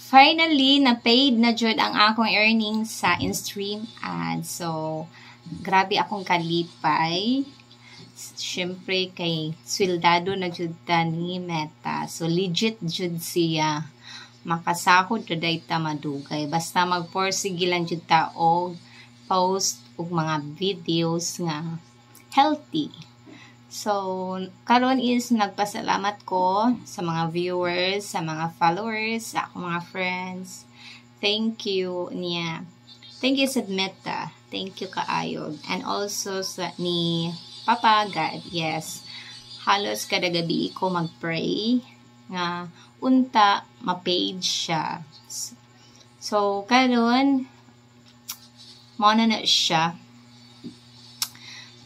Finally, na-paid na jud ang akong earnings sa in-stream ads. So, grabe akong kalipay. Siyempre, kay swildado na jud ta ni Meta. So, legit jud siya. Makasahod jud ta madugay. Basta mag-porsige lang jud ta og post og mga videos nga healthy. So, karon is nagpasalamat ko sa mga viewers, sa mga followers, sa akong mga friends. Thank you niya. Thank you sa Meta. Thank you kaayod. And also sa ni Papa God. Yes. Halos kada gabi ko mag-pray nga unta ma-page siya. So, karon mo na siya.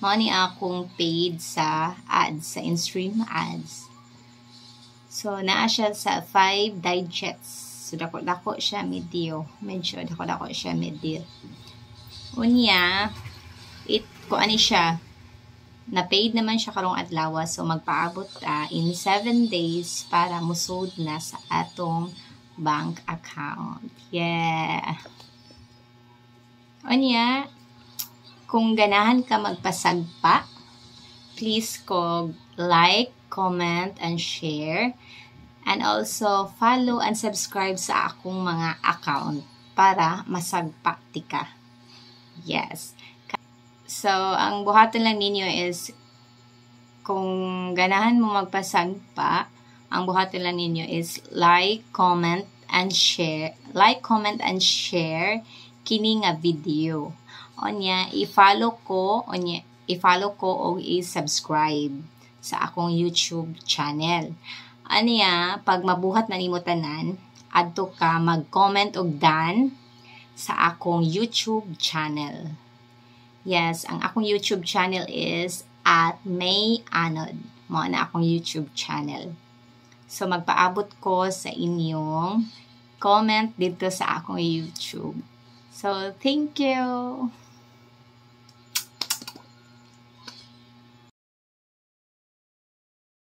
Mo ni akong paid sa ads, sa in-stream ads. So, naa siya sa 5 digits. So, dako-dako siya medyo. Medyo dako-dako siya medyo. Unya, kung ani siya, na-paid naman siya karong adlaw. So, magpaabot in 7 days para musud na sa atong bank account. Yeah. Unya, kung ganahan ka magpasagpa, please ko like, comment, and share. And also, follow and subscribe sa akong mga account para masagpa tika. Yes. So, ang buhaton lang ninyo is, kung ganahan mo magpasagpa, ang buhaton lang ninyo is like, comment, and share. Like, comment, and share kini nga video. Onya, i-follow ko o i-subscribe sa akong YouTube channel. Anya, pag mabuhat na nimo tanan, adto ka mag-comment og done sa akong YouTube channel. Yes, ang akong YouTube channel is @May_Anod. Mao na akong YouTube channel. So magpaabot ko sa inyong comment dito sa akong YouTube. So thank you.